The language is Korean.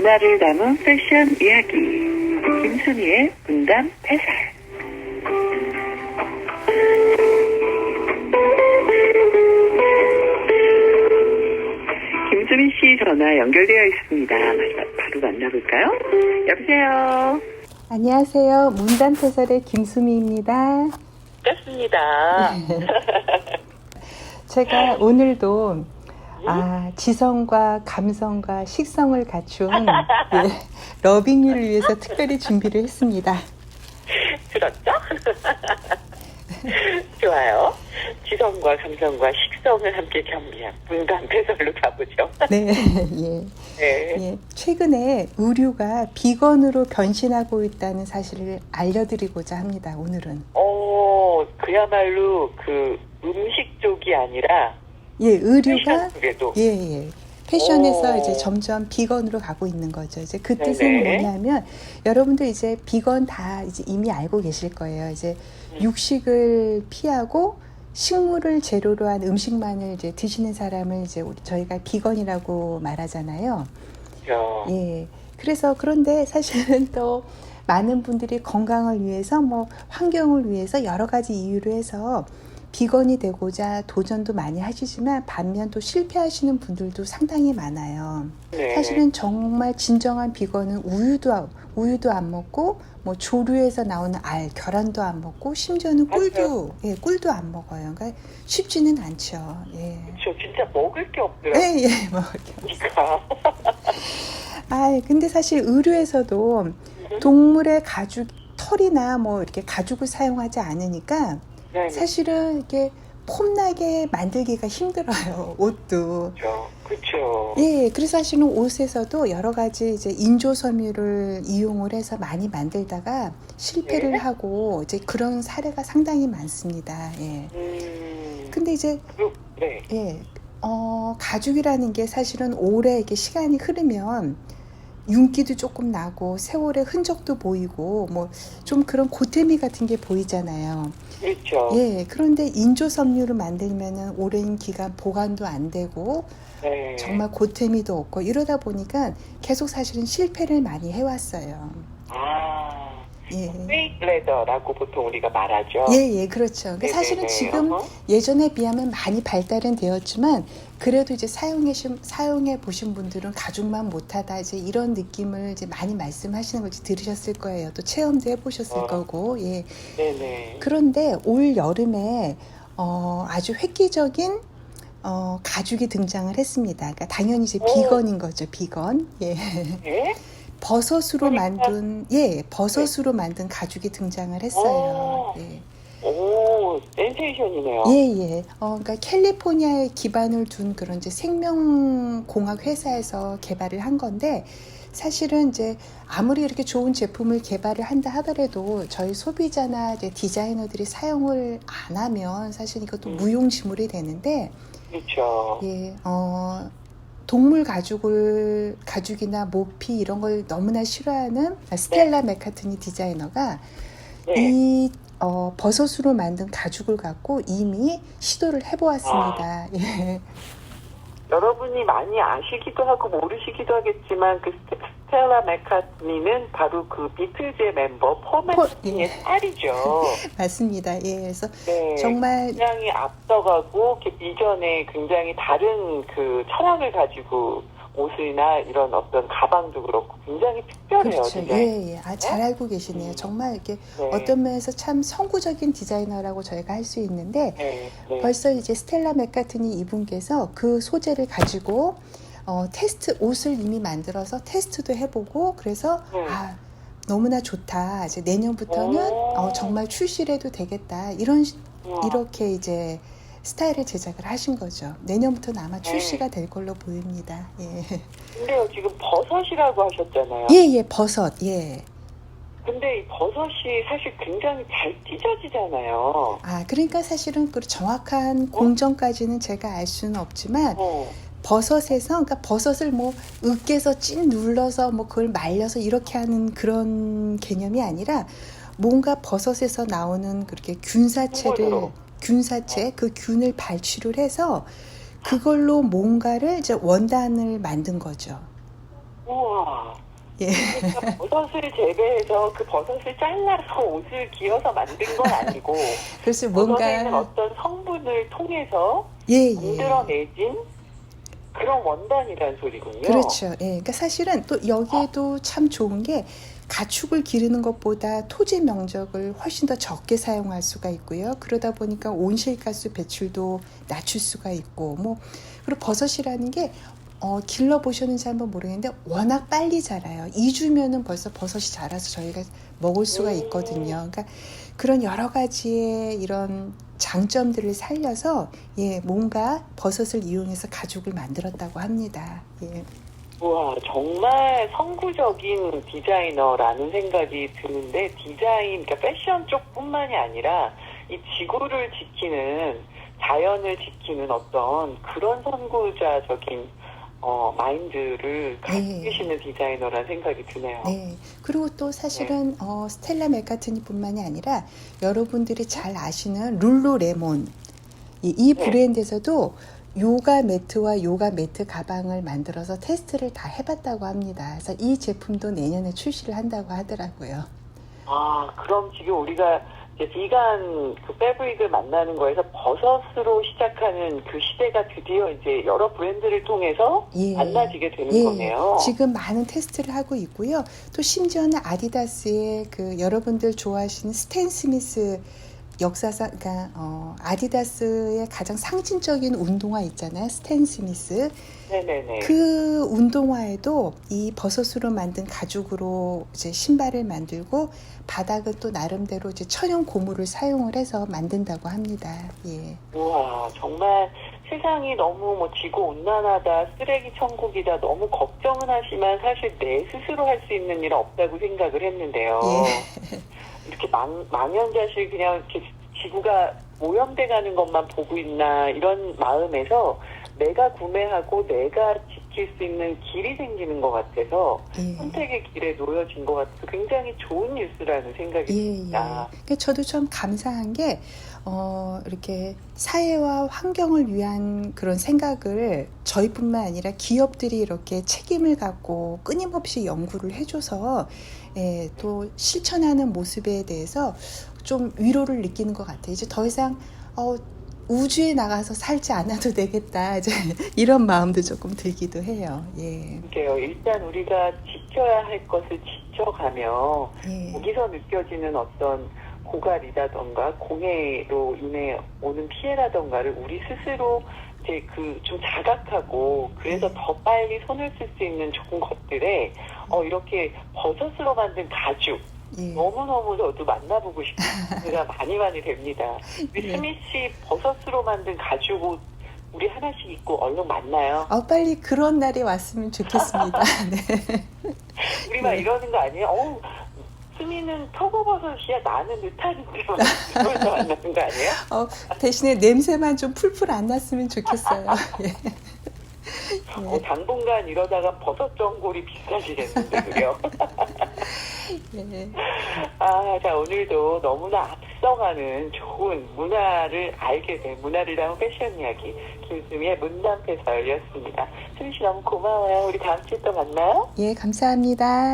문화를 담은 패션 이야기 김수미의 문담 패설. 김수미 씨 전화 연결되어 있습니다. 바로 만나볼까요? 여보세요. 안녕하세요. 문담 패설의 김수미입니다. 반갑습니다. 제가 오늘도 지성과 감성과 식성을 갖춘 러빙유를 위해서 특별히 준비를 했습니다. 들었죠? 좋아요. 지성과 감성과 식성을 함께 겸비한 문담 패설로 가보죠. 네, 예. 최근에 의류가 비건으로 변신하고 있다는 사실을 알려드리고자 합니다. 오늘은. 그야말로 그 음식 쪽이 아니라 의류가 패션 패션에서 이제 점점 비건으로 가고 있는 거죠. 이제 그 뜻은 뭐냐면 여러분도 이제 비건 다 이제 이미 알고 계실 거예요. 이제 육식을 피하고 식물을 재료로 한 음식만을 이제 드시는 사람을 이제 저희가 비건이라고 말하잖아요. 예. 그래서 그런데 사실은 또 많은 분들이 건강을 위해서 뭐 환경을 위해서 여러 가지 이유로 해서 비건이 되고자 도전도 많이 하시지만 반면 또 실패하시는 분들도 상당히 많아요. 사실은 정말 진정한 비건은 우유도 안 먹고 뭐 조류에서 나오는 알, 계란도 안 먹고 심지어는 꿀도 안 먹어요. 그러니까 쉽지는 않죠. 예. 그렇죠. 진짜 먹을 게 없더라고요. 먹을 게 없어요. 근데 사실 의류에서도 동물의 가죽, 털이나 뭐 이렇게 가죽을 사용하지 않으니까 사실은 이렇게 폼나게 만들기가 힘들어요. 옷도. 그렇죠. 예, 그래서 사실은 옷에서도 여러 가지 이제 인조 섬유를 이용을 해서 많이 만들다가 실패를 하고 이제 그런 사례가 상당히 많습니다. 예. 근데 이제 가죽이라는 게 사실은 오래 이렇게 시간이 흐르면 윤기도 조금 나고 세월의 흔적도 보이고 뭐 좀 그런 고태미 같은 게 보이잖아요. 그렇죠. 예, 그런데 인조 섬유를 만들면은 오랜 기간 보관도 안 되고 정말 고태미도 없고 이러다 보니까 계속 사실은 실패를 많이 해왔어요. 페이크 레더라고 보통 우리가 말하죠. 예, 그렇죠. 그러니까 사실은 지금 예전에 비하면 많이 발달은 되었지만 그래도 이제 사용해 보신 분들은 가죽만 못하다 이제 이런 느낌을 이제 많이 말씀하시는 걸 들으셨을 거예요. 또 체험도 해보셨을 거고, 예. 그런데 올 여름에 아주 획기적인 가죽이 등장을 했습니다. 그러니까 당연히 이제 비건인 거죠, 비건. 예. 버섯으로 만든 가죽이 등장을 했어요. 센세이션이네요. 그러니까 캘리포니아에 기반을 둔 그런 이제 생명공학 회사에서 개발을 한 건데 사실은 이제 아무리 이렇게 좋은 제품을 개발을 한다 하더라도 저희 소비자나 이제 디자이너들이 사용을 안 하면 사실 이것도 무용지물이 되는데 그렇죠. 동물 가죽이나 모피 이런 걸 너무나 싫어하는 스텔라 맥카트니 디자이너가 이 버섯으로 만든 가죽을 갖고 이미 시도를 해보았습니다. 여러분이 많이 아시기도 하고 모르시기도 하겠지만 그 스텔라 맥카트니는 바로 그 비틀즈의 멤버 폴 맥카트니의 딸이죠. 맞습니다. 그래서 정말 굉장히 앞서가고 이전에 굉장히 다른 그 철학을 가지고 옷이나 이런 어떤 가방도 그렇고 굉장히 특별해요. 그렇죠. 잘 알고 계시네요. 정말 이렇게 어떤 면에서 참 선구적인 디자이너라고 저희가 할 수 있는데 벌써 이제 스텔라 맥카트니 이분께서 그 소재를 가지고 옷을 이미 만들어서 테스트도 해보고 그래서 너무나 좋다. 이제 내년부터는 정말 출시를 해도 되겠다. 이렇게 이제 스타일을 제작을 하신 거죠. 내년부터는 아마 출시가 될 걸로 보입니다. 근데요, 지금 버섯이라고 하셨잖아요. 버섯. 근데 이 버섯이 사실 굉장히 잘 찢어지잖아요. 그러니까 사실은 그 정확한 공정까지는 제가 알 수는 없지만 그러니까 버섯을 뭐 으깨서 찐 눌러서 뭐 그걸 말려서 이렇게 하는 그런 개념이 아니라 뭔가 버섯에서 나오는 그렇게 균사체, 그 균을 발취를 해서 그걸로 뭔가를 이제 원단을 만든 거죠. 우와. 예. 그러니까 버섯을 재배해서 그 버섯을 잘라서 옷을 기어서 만든 건 아니고 그래서 버섯에 있는 뭔가 어떤 성분을 통해서 예, 예. 만들어내진 그런 원단이라는 소리군요. 그렇죠. 예. 그러니까 사실은 또 여기에도 참 좋은 게 가축을 기르는 것보다 토지 면적을 훨씬 더 적게 사용할 수가 있고요. 그러다 보니까 온실가스 배출도 낮출 수가 있고, 뭐, 그리고 버섯이라는 게 길러 보셨는지 한번 모르겠는데 워낙 빨리 자라요. 2주면은 벌써 버섯이 자라서 저희가 먹을 수가 있거든요. 그러니까 그런 여러 가지의 이런 장점들을 살려서 예, 뭔가 버섯을 이용해서 가죽을 만들었다고 합니다. 예. 우와, 정말 선구적인 디자이너라는 생각이 드는데 디자인, 그러니까 패션 쪽뿐만이 아니라 이 지구를 지키는, 자연을 지키는 어떤 그런 선구자적인 마인드를 가지고 계시는 디자이너라는 생각이 드네요. 네. 그리고 또 사실은 스텔라 맥카트니뿐만이 아니라 여러분들이 잘 아시는 룰루레몬 이 브랜드에서도 요가 매트와 요가 매트 가방을 만들어서 테스트를 다 해봤다고 합니다. 그래서 이 제품도 내년에 출시를 한다고 하더라고요. 아, 그럼 지금 우리가 이제 비건 그 패브릭을 만나는 거에서 버섯으로 시작하는 그 시대가 드디어 이제 여러 브랜드를 통해서 만나지게 되는 거네요. 지금 많은 테스트를 하고 있고요. 또 심지어는 아디다스의 그 여러분들 좋아하시는 스탠 스미스 역사상, 그러니까 아디다스의 가장 상징적인 운동화 있잖아요. 스탠 스미스. 네네네. 그 운동화에도 이 버섯으로 만든 가죽으로 이제 신발을 만들고 바닥은 또 나름대로 이제 천연 고무를 사용을 해서 만든다고 합니다. 예. 우와, 정말 세상이 너무 뭐 지구 온난화다, 쓰레기 천국이다, 너무 걱정은 하지만 사실 내 스스로 할 수 있는 일은 없다고 생각을 했는데요. 예. 이렇게 망연자실 그냥 이렇게 지구가 오염돼 가는 것만 보고 있나 이런 마음에서 내가 구매하고 내가 지킬 수 있는 길이 생기는 것 같아서 선택의 길에 놓여진 것 같아서 굉장히 좋은 뉴스라는 생각이 듭니다. 그러니까 저도 좀 감사한 게 이렇게 사회와 환경을 위한 그런 생각을 저희뿐만 아니라 기업들이 이렇게 책임을 갖고 끊임없이 연구를 해줘서 예, 또 실천하는 모습에 대해서 좀 위로를 느끼는 것 같아요. 이제 더 이상 우주에 나가서 살지 않아도 되겠다. 이제 이런 마음도 조금 들기도 해요. 예. 그러게요. 일단 우리가 지켜야 할 것을 지켜가며 거기서 느껴지는 어떤 고갈이라던가 공해로 인해 오는 피해라던가를 우리 스스로 이제 그 좀 자각하고 그래서 더 빨리 손을 쓸 수 있는 좋은 것들에 이렇게 버섯으로 만든 가죽 너무너무 저도 만나보고 싶은 생각가 많이 됩니다. 우리 스미 씨 버섯으로 만든 가죽 옷 우리 하나씩 입고 얼른 만나요. 빨리 그런 날이 왔으면 좋겠습니다. 네. 우리 막 이러는 거 아니에요? 스미는 표고버섯이야 나는 느타는데 그러면서 만나는 거 아니에요? 대신에 냄새만 좀 풀풀 안 났으면 좋겠어요. 예. 당분간 이러다가 버섯 전골이 비싸지겠는데 그래요? 예. 자, 오늘도 너무나 앞서가는 좋은 문화를 알게 된 문화를 담은 패션 이야기 김수미의 문담 패설이었습니다. 수미 씨 너무 고마워요. 우리 다음 주에 또 만나요. 예, 감사합니다.